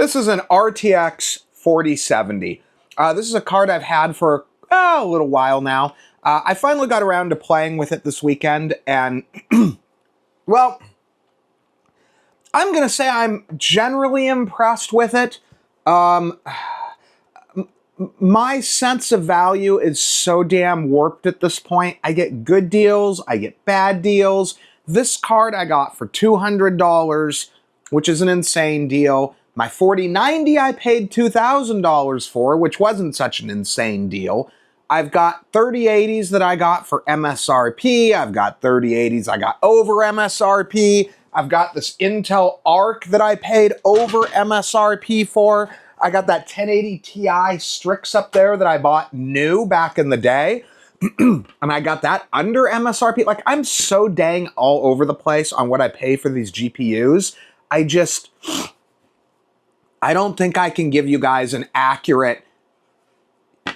This is an RTX 4070. This is a card I've had for a little while now. I finally got around to playing with it this weekend, and, well, I'm going to say I'm generally impressed with it. My sense of value is so damn warped at this point. I get good deals, I get bad deals. This card I got for $200, which is an insane deal. My 4090 I paid $2,000 for, which wasn't such an insane deal. I've got 3080s that I got for MSRP. I've got 3080s I got over MSRP. I've got this Intel Arc that I paid over MSRP for. I got that 1080 Ti Strix up there that I bought new back in the day. And I got that under MSRP. Like, I'm so dang all over the place on what I pay for these GPUs. I don't think I can give you guys an accurate,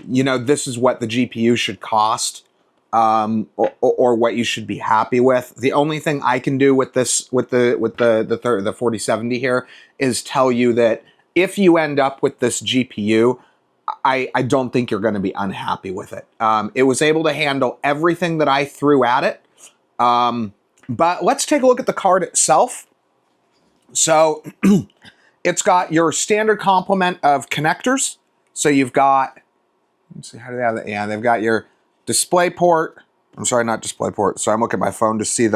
this is what the GPU should cost, or what you should be happy with. The only thing I can do with this, with the 4070 here, is tell you that if you end up with this GPU, I don't think you're going to be unhappy with it. It was able to handle everything that I threw at it. But let's take a look at the card itself. So it's got your standard complement of connectors. So you've got, let's see, how do they have that? Yeah, they've got your display port. I'm sorry, not display port. So I'm looking at my phone to see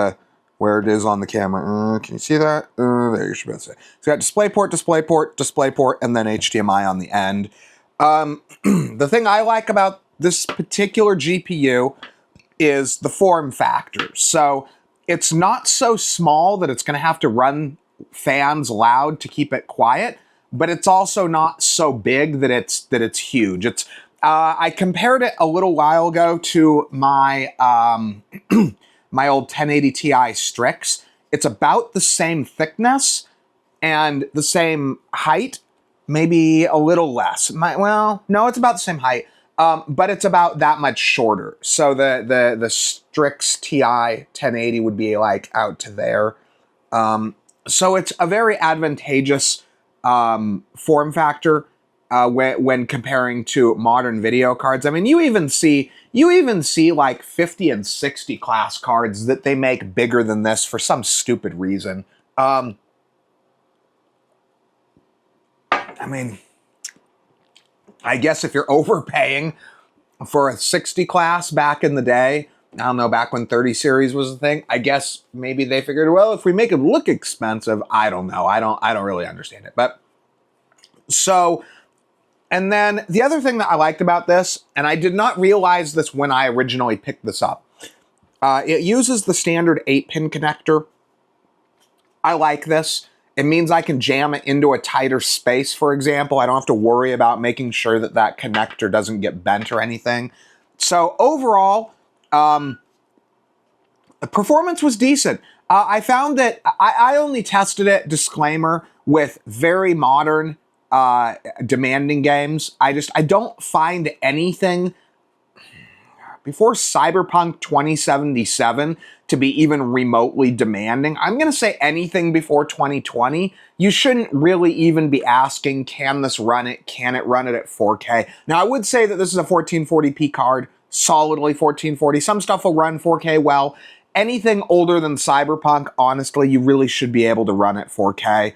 where it is on the camera. Can you see that? There, you should be able to see it. It's got display port, display port, display port, and then HDMI on the end. The thing I like about this particular GPU is the form factor. So it's not so small that it's going to have to run fans loud to keep it quiet, but it's also not so big that it's huge. I compared it a little while ago to my my old 1080 Ti Strix. It's about the same thickness and the same height, maybe a little less. No, it's about the same height, but it's about that much shorter. So the Strix Ti 1080 would be like out to there. So it's a very advantageous form factor when comparing to modern video cards. I mean, you even see like 50 and 60 class cards that they make bigger than this for some stupid reason. I mean, I guess if you're overpaying for a 60 class back in the day, I don't know, back when 30 series was a thing, I guess maybe they figured, well, if we make it look expensive, I don't know. I don't really understand it. But so, and then the other thing that I liked about this, and I did not realize this when I originally picked this up, it uses the standard 8-pin connector. I like this. It means I can jam it into a tighter space, for example. I don't have to worry about making sure that that connector doesn't get bent or anything. So overall, the performance was decent. I found that I only tested it, disclaimer, with very modern, demanding games. I don't find anything before Cyberpunk 2077 to be even remotely demanding. I'm going to say anything before 2020, you shouldn't really even be asking, can this run it? Can it run it at 4K? Now, I would say that this is a 1440p card, solidly 1440. Some stuff will run 4K well. Anything older than Cyberpunk, honestly, you really should be able to run at 4K.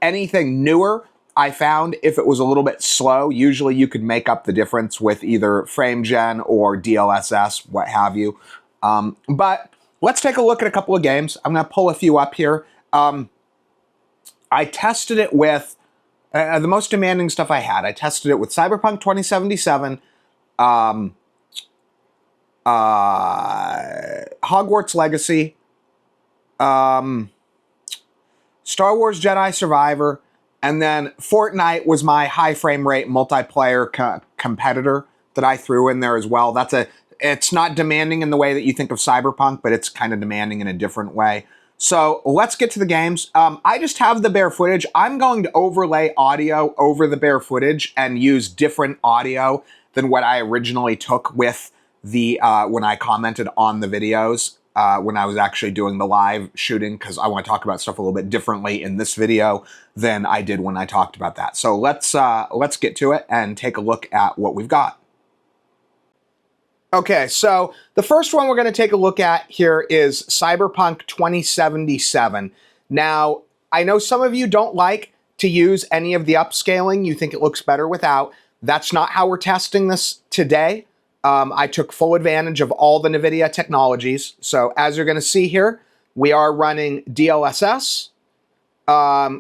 Anything newer, I found if it was a little bit slow, usually you could make up the difference with either frame gen or DLSS, what have you. But let's take a look at a couple of games. I'm going to pull a few up here. I tested it with the most demanding stuff I had. I tested it with Cyberpunk 2077, Hogwarts Legacy, Star Wars Jedi Survivor, and then Fortnite was my high frame rate multiplayer competitor that I threw in there as well. It's not demanding in the way that you think of Cyberpunk, but it's kind of demanding in a different way. So let's get to the games. I just have the bare footage. I'm going to overlay audio over the bare footage and use different audio than what I originally took with the when I commented on the videos. when I was actually doing the live shooting, because I want to talk about stuff a little bit differently in this video than I did when I talked about that. So let's get to it and take a look at what we've got. Okay, so the first one we're going to take a look at here is Cyberpunk 2077. Now, I know some of you don't like to use any of the upscaling. You think it looks better without. That's not how we're testing this today. I took full advantage of all the NVIDIA technologies. So as you're going to see here, we are running DLSS.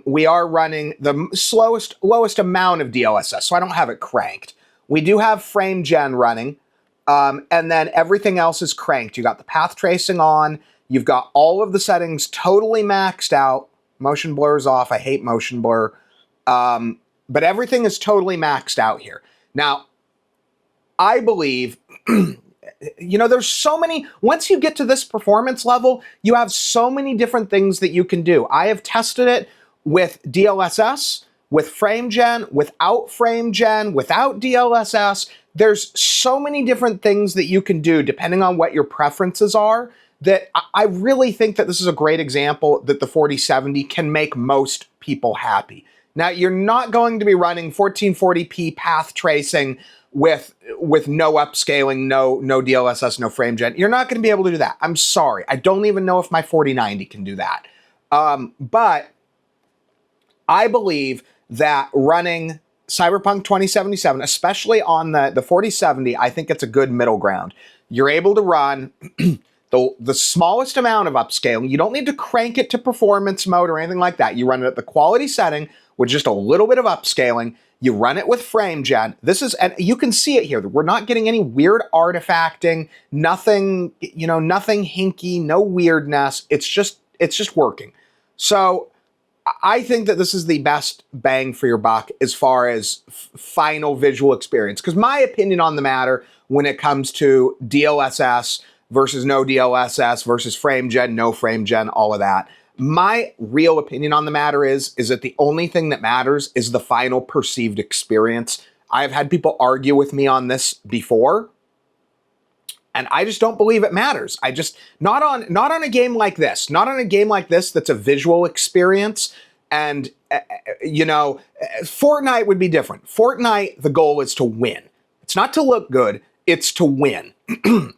We are running the lowest amount of DLSS, so I don't have it cranked. We do have frame gen running. And then everything else is cranked. You got the path tracing on. You've got all of the settings totally maxed out. Motion blur's off. I hate motion blur. But everything is totally maxed out here. Now, I believe, there's so many, once you get to this performance level, you have so many different things that you can do. I have tested it with DLSS, with frame gen, without frame gen, without DLSS. There's so many different things that you can do depending on what your preferences are, that I really think that this is a great example that the 4070 can make most people happy. Now, you're not going to be running 1440p path tracing with no upscaling, no DLSS, no frame gen. You're not going to be able to do that. I'm sorry. I don't even know if my 4090 can do that. But I believe that running Cyberpunk 2077, especially on the 4070, I think it's a good middle ground. You're able to run the smallest amount of upscaling. You don't need to crank it to performance mode or anything like that. You run it at the quality setting with just a little bit of upscaling. You run it with frame gen. And you can see it here. We're not getting any weird artifacting, nothing, nothing hinky, no weirdness. It's just working. So I think that this is the best bang for your buck as far as final visual experience. Because my opinion on the matter when it comes to DLSS versus no DLSS versus frame gen, no frame gen, all of that, my real opinion on the matter is that the only thing that matters is the final perceived experience. I've had people argue with me on this before, and I just don't believe it matters. Not on a game like this. Not on a game like this that's a visual experience. And, Fortnite would be different. Fortnite, the goal is to win. It's not to look good, it's to win.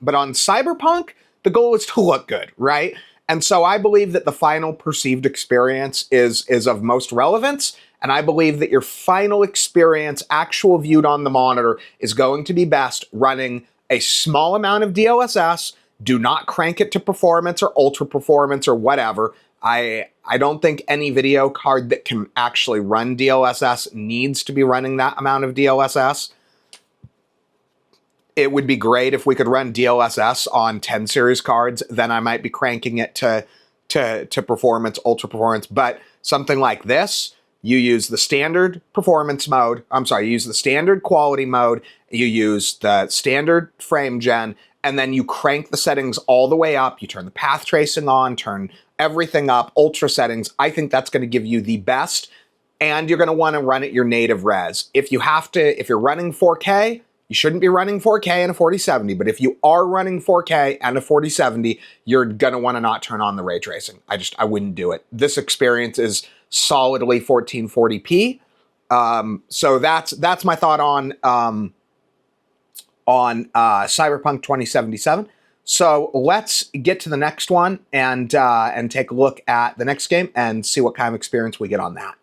But on Cyberpunk, the goal is to look good, right? And so I believe that the final perceived experience is of most relevance. And I believe that your final experience, actual viewed on the monitor, is going to be best running a small amount of DLSS. Do not crank it to performance or ultra performance or whatever. I don't think any video card that can actually run DLSS needs to be running that amount of DLSS. It would be great if we could run DLSS on 10 series cards. Then I might be cranking it to performance, ultra performance. But something like this, you use the standard performance mode. You use the standard quality mode. You use the standard frame gen, and then you crank the settings all the way up. You turn the path tracing on, turn everything up, ultra settings. I think that's going to give you the best, and you're going to want to run at your native res. If you're running 4K, you shouldn't be running 4K in a 4070, but if you are running 4K and a 4070, you're going to want to not turn on the ray tracing. I wouldn't do it. This experience is solidly 1440p. So that's my thought on Cyberpunk 2077. So let's get to the next one and take a look at the next game and see what kind of experience we get on that.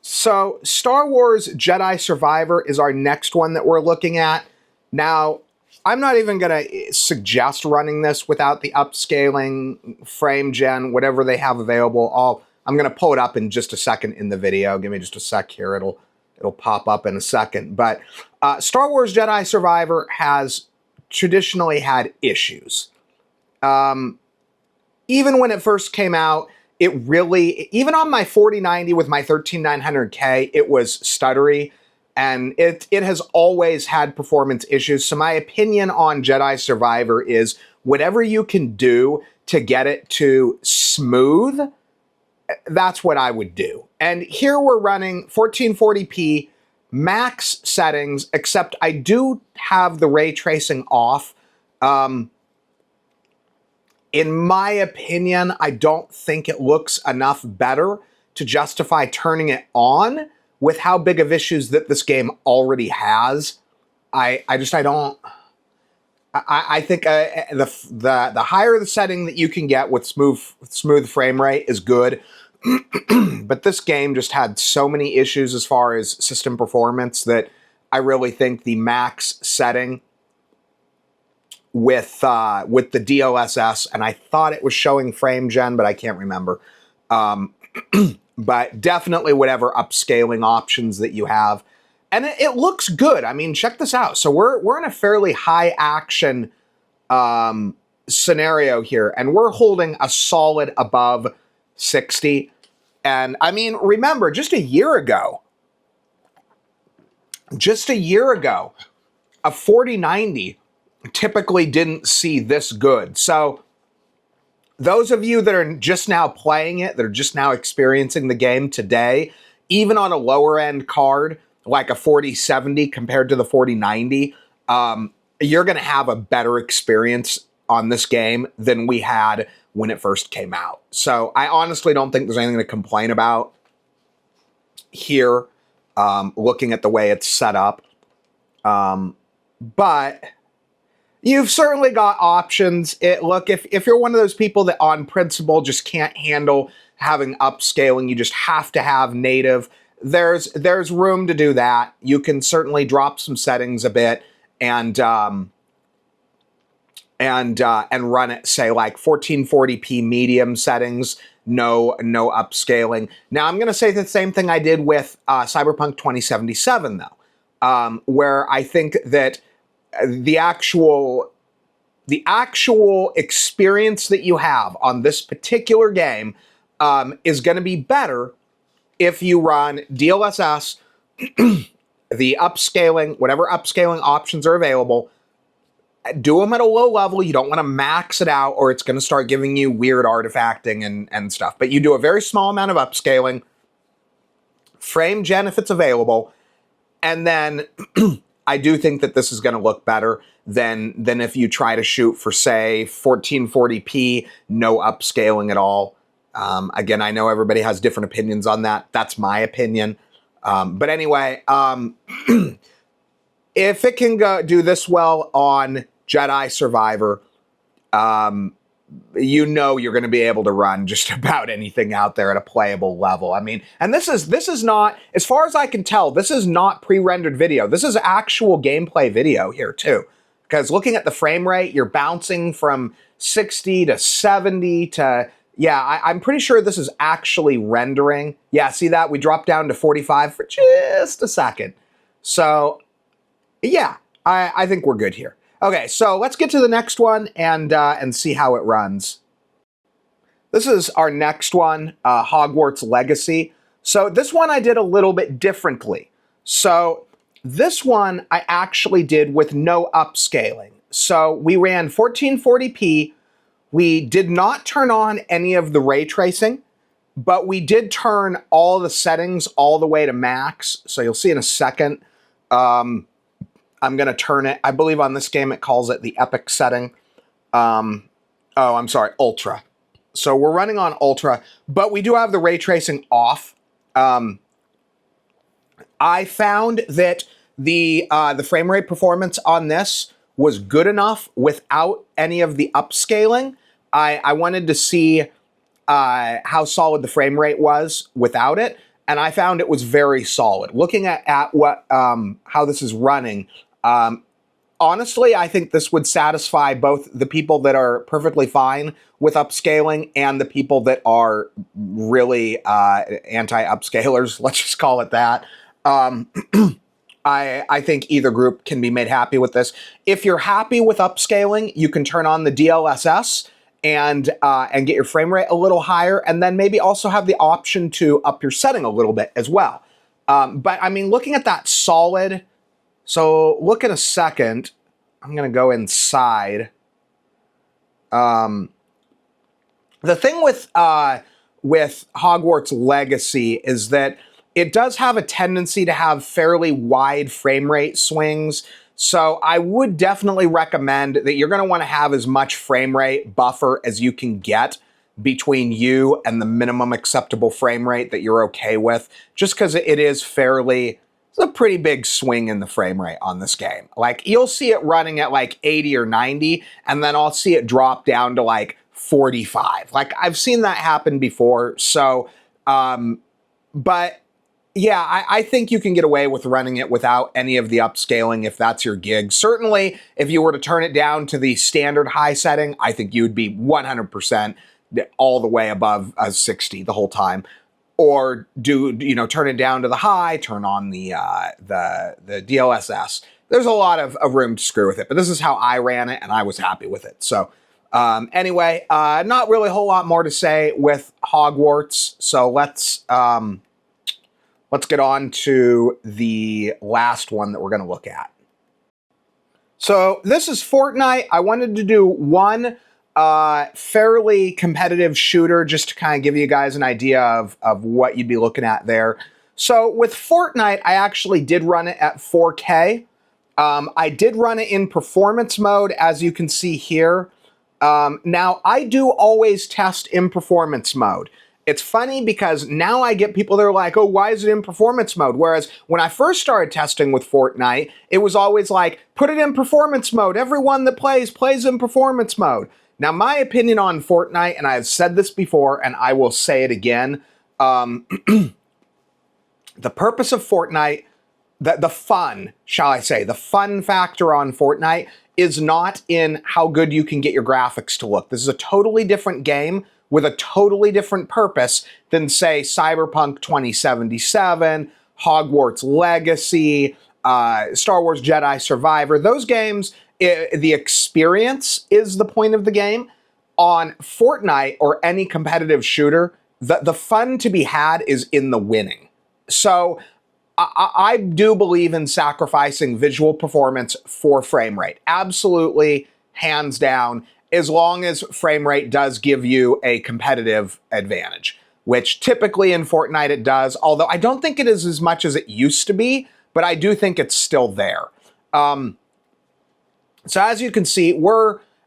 So Star Wars Jedi Survivor is our next one that we're looking at. Now, I'm not even going to suggest running this without the upscaling, frame gen, whatever they have available. I'm going to pull it up in just a second in the video. Give me just a sec here. It'll pop up in a second. But Star Wars Jedi Survivor has traditionally had issues. Even when it first came out, it really, even on my 4090 with my 13900K, it was stuttery, and it has always had performance issues. So my opinion on Jedi Survivor is whatever you can do to get it to smooth, that's what I would do. And here we're running 1440p max settings, except I do have the ray tracing off. In my opinion, I don't think it looks enough better to justify turning it on with how big of issues that this game already has. I don't. I think the higher the setting that you can get with smooth frame rate is good, but this game just had so many issues as far as system performance that I really think the max setting with the DLSS, and I thought it was showing frame gen, but I can't remember. But definitely whatever upscaling options that you have. And it looks good. I mean, check this out. So we're in a fairly high action scenario here, and we're holding a solid above 60. And I mean, remember, just a year ago, a 4090 typically didn't see this good. So those of you that are just now playing it, that are just now experiencing the game today, even on a lower end card, like a 4070 compared to the 4090, you're going to have a better experience on this game than we had when it first came out. So I honestly don't think there's anything to complain about here, looking at the way it's set up. But you've certainly got options. Look, if you're one of those people that on principle just can't handle having upscaling, you just have to have native, there's room to do that. You can certainly drop some settings a bit and run it, say, like 1440p medium settings, no upscaling. Now, I'm going to say the same thing I did with Cyberpunk 2077, though, where I think that the actual experience that you have on this particular game is going to be better if you run DLSS, the upscaling, whatever upscaling options are available. Do them at a low level. You don't want to max it out, or it's going to start giving you weird artifacting and stuff. But you do a very small amount of upscaling, frame gen if it's available, and then I do think that this is going to look better than if you try to shoot for, say, 1440p, no upscaling at all. Again, I know everybody has different opinions on that. That's my opinion. But anyway, if it can do this well on Jedi Survivor, you know you're going to be able to run just about anything out there at a playable level. I mean, and this is not, as far as I can tell, this is not pre-rendered video. This is actual gameplay video here too. Because looking at the frame rate, you're bouncing from 60 to 70 to, yeah, I'm pretty sure this is actually rendering. Yeah, see that? We dropped down to 45 for just a second. So, yeah, I think we're good here. Okay, so let's get to the next one and see how it runs. This is our next one, Hogwarts Legacy. So this one I did a little bit differently. So this one I actually did with no upscaling. So we ran 1440p. We did not turn on any of the ray tracing, but we did turn all the settings all the way to max. So you'll see in a second. I'm going to turn it. I believe on this game it calls it the epic setting. I'm sorry, ultra. So we're running on ultra, but we do have the ray tracing off. I found that the frame rate performance on this was good enough without any of the upscaling. I wanted to see how solid the frame rate was without it, and I found it was very solid. Looking at what how this is running, honestly, I think this would satisfy both the people that are perfectly fine with upscaling and the people that are really anti-upscalers. Let's just call it that. I think either group can be made happy with this. If you're happy with upscaling, you can turn on the DLSS and get your frame rate a little higher, and then maybe also have the option to up your setting a little bit as well. But I mean, looking at that solid, so look in a second. I'm going to go inside. The thing with Hogwarts Legacy is that it does have a tendency to have fairly wide frame rate swings. So I would definitely recommend that you're going to want to have as much frame rate buffer as you can get between you and the minimum acceptable frame rate that you're okay with, just because it is it's a pretty big swing in the frame rate on this game. Like, you'll see it running at like 80 or 90, and then I'll see it drop down to like 45. Like, I've seen that happen before. So, but yeah, I think you can get away with running it without any of the upscaling if that's your gig. Certainly, if you were to turn it down to the standard high setting, I think you would be 100% all the way above 60 the whole time. Or turn it down to the high, turn on the DLSS. There's a lot of room to screw with it, but this is how I ran it, and I was happy with it. So anyway, not really a whole lot more to say with Hogwarts. So let's get on to the last one that we're going to look at. So this is Fortnite. I wanted to do one fairly competitive shooter just to kind of give you guys an idea of what you'd be looking at there. So with Fortnite, I actually did run it at 4K. I did run it in performance mode, as you can see here. Now, I do always test in performance mode. It's funny because now I get people that are like, oh, why is it in performance mode? Whereas when I first started testing with Fortnite, it was always like, put it in performance mode. Everyone that plays in performance mode. Now, my opinion on Fortnite, and I've said this before, and I will say it again, the purpose of Fortnite, the fun, shall I say, the fun factor on Fortnite is not in how good you can get your graphics to look. This is a totally different game with a totally different purpose than, say, Cyberpunk 2077, Hogwarts Legacy, Star Wars Jedi Survivor. Those games, the experience is the point of the game. On Fortnite or any competitive shooter, the fun to be had is in the winning. So I do believe in sacrificing visual performance for frame rate. Absolutely, hands down, as long as frame rate does give you a competitive advantage, which typically in Fortnite it does, although I don't think it is as much as it used to be, but I do think it's still there. So as you can see,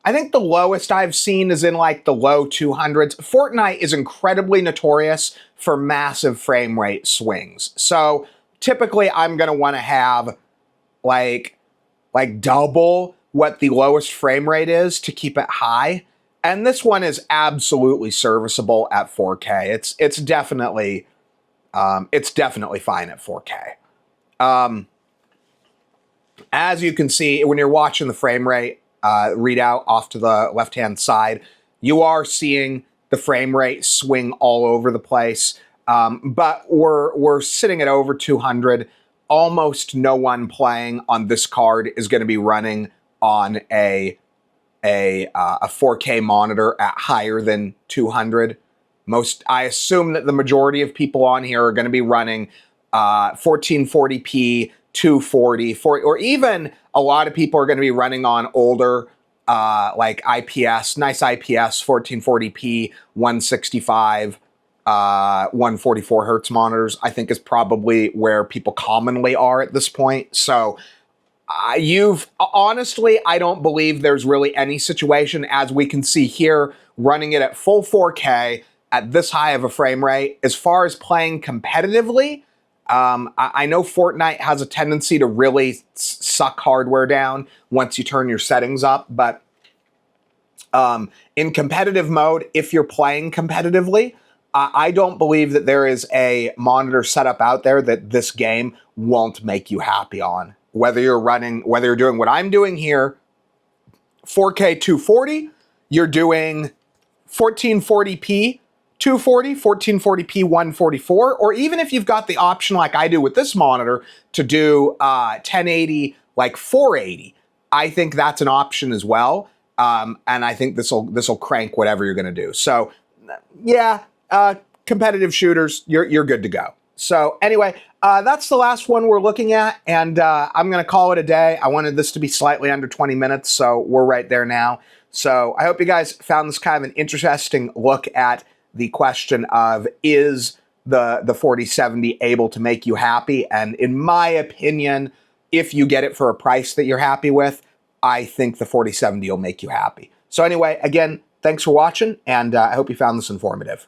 I think the lowest I've seen is in like the low 200s. Fortnite is incredibly notorious for massive frame rate swings. So typically I'm going to want to have like double what the lowest frame rate is to keep it high. And this one is absolutely serviceable at 4K. It's definitely fine at 4K. As you can see, when you're watching the frame rate readout off to the left-hand side, you are seeing the frame rate swing all over the place. But we're sitting at over 200. Almost no one playing on this card is going to be running on a 4K monitor at higher than 200. I assume that the majority of people on here are going to be running 1440p, 240, or even a lot of people are going to be running on older like IPS, nice IPS, 1440p, 165, 144 hertz monitors, I think is probably where people commonly are at this point. So honestly, I don't believe there's really any situation, as we can see here, running it at full 4K at this high of a frame rate. As far as playing competitively, I know Fortnite has a tendency to really suck hardware down once you turn your settings up, but in competitive mode, if you're playing competitively, I don't believe that there is a monitor setup out there that this game won't make you happy on. Whether you're doing what I'm doing here, 4K 240, you're doing 1440p 240, 1440p 144, or even if you've got the option like I do with this monitor to do 1080 like 480, I think that's an option as well. And I think this will crank whatever you're going to do. So yeah, competitive shooters, you're good to go. So anyway, that's the last one we're looking at, and I'm going to call it a day. I wanted this to be slightly under 20 minutes, so we're right there now. So I hope you guys found this kind of an interesting look at the question of, is the 4070 able to make you happy? And in my opinion, if you get it for a price that you're happy with, I think the 4070 will make you happy. So anyway, again, thanks for watching, and I hope you found this informative.